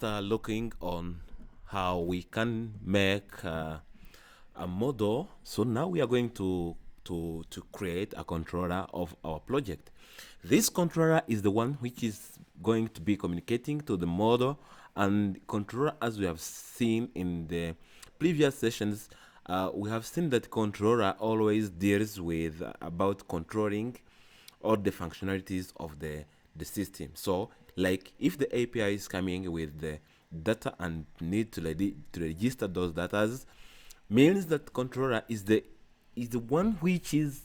Looking on how we can make a model. So now we are going to create a controller of our project. This controller is the one which is going to be communicating to the model, and controller, as we have seen in the previous sessions, we have seen that controller always deals with about controlling all the functionalities of the system. So, like if the API is coming with the data and need to register those data, means that controller is the one which is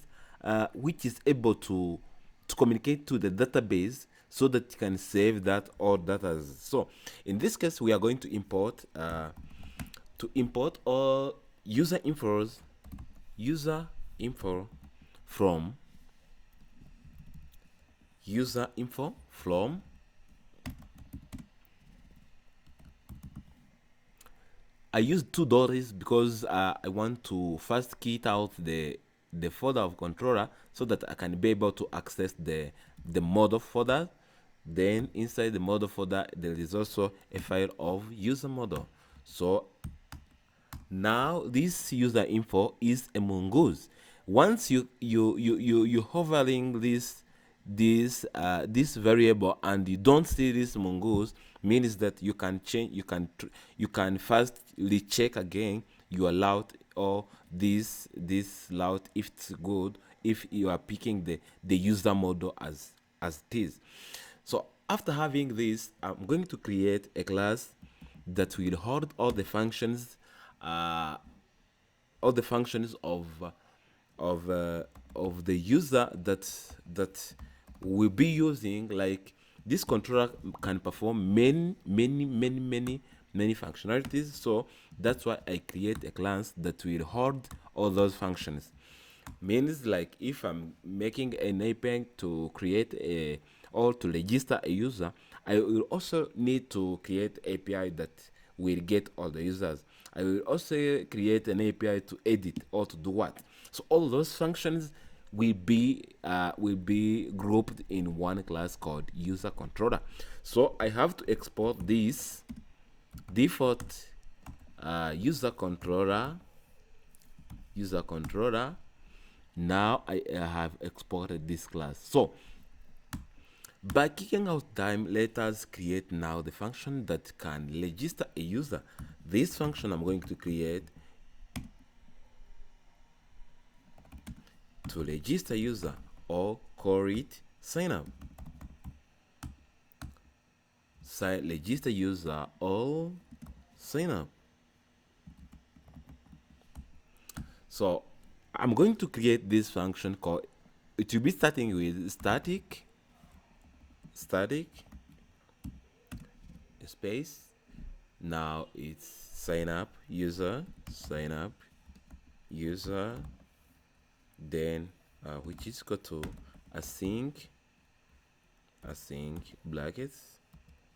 able to communicate to the database so that it can save that all data. So in this case, we are going to import all user info from user info from I use two dollars because I want to first key it out the folder of controller so that I can be able to access the model folder. Then inside the model folder there is also a file of user model. So now this user info is a mongoose. Once you hovering this variable and you don't see this mongoose, means that you can change, you can firstly check again your layout or this layout if it's good, if you are picking the user model as it is. So after having this, I'm going to create a class that will hold uh, all the functions of of the user that will be using. Like this controller can perform many functionalities. So that's why I create a class that will hold all those functions. Means like if I'm making an API to create a or to register a user, I will also need to create API that will get all the users. I will also create an API to edit or to do what. So all those functions will be grouped in one class called user controller. So I have to export this default user controller. Now I have exported this class. So by kicking out time, let us create now the function that can register a user. This function I'm going to create to register user, or call it sign up. Register user or sign up. So I'm going to create this function called, it will be starting with static space. Now it's sign up user, then which is equal to async brackets.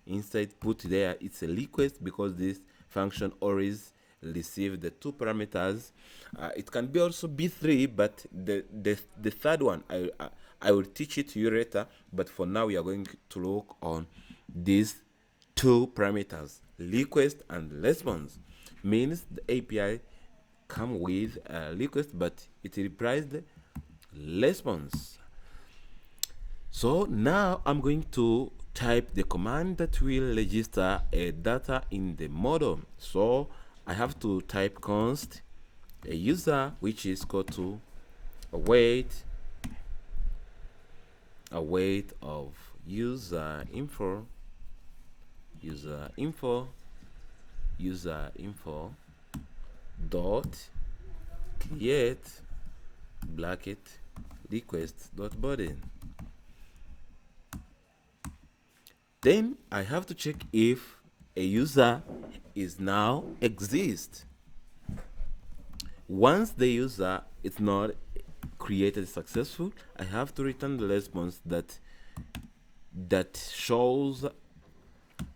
Inside put there it's a request because this function always receive the two parameters. It can be also be three, but the third one I will teach it to you later. But for now we are going to look on these two parameters, request and response. Means the API come with a request, but it replies the response. So now I'm going to type the command that will register a data in the model. So I have to type const a user, which is equal to await of user info dot create bracket request dot body. Then I have to check if a user is now exist. Once the user is not created successful, I have to return the response that shows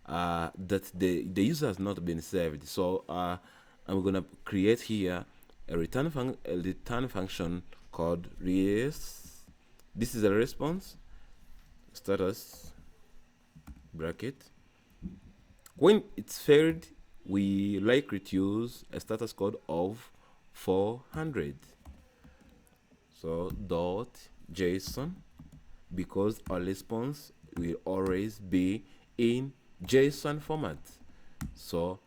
that the user has not been saved. So I'm gonna create here a return function called res. This is a response status bracket When it's failed, we likely to use a status code of 400. So dot JSON, because our response will always be in JSON format. So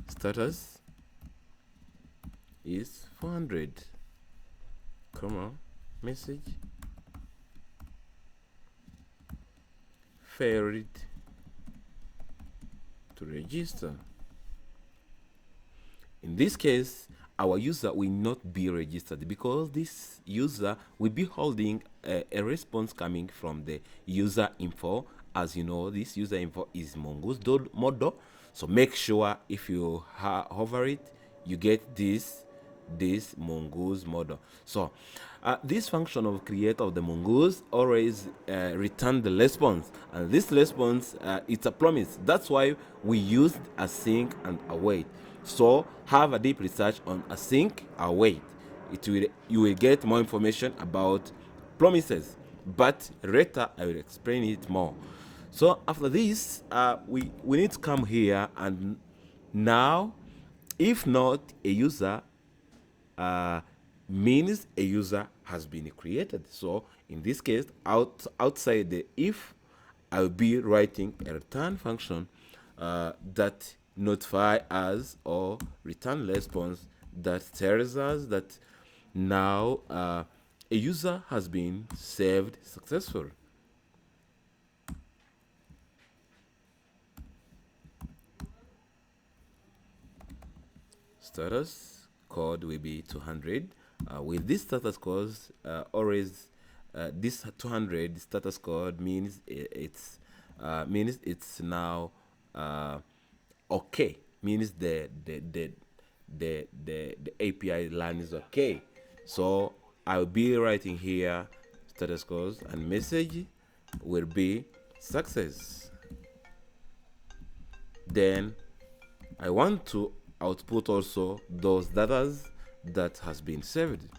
status is 400, comma, message failed to register. In this case, our user will not be registered because this user will be holding a response coming from the user info. As you know, this user info is mongoose model. So make sure if you hover it, you get this mongoose model. So this function of create of the mongoose always return the response, and this response it's a promise. That's why we used async and await. So have a deep research on async await. You will get more information about promises, but later I will explain it more. So after this, we need to come here, and now if not a user means a user has been created. So in this case, outside the if, I'll be writing a return function that notify us or return response that tells us that now a user has been saved successful. Status code will be 200. With this status code, always this 200 status code means it's now okay. Means the API line is okay. So I'll be writing here status code, and message will be success. Then I want to output also those data that has been saved.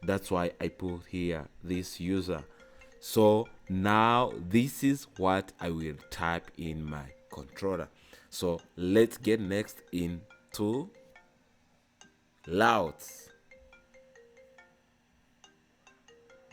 That's why I put here this user. So now this is what I will type in my controller. So let's get next into layouts.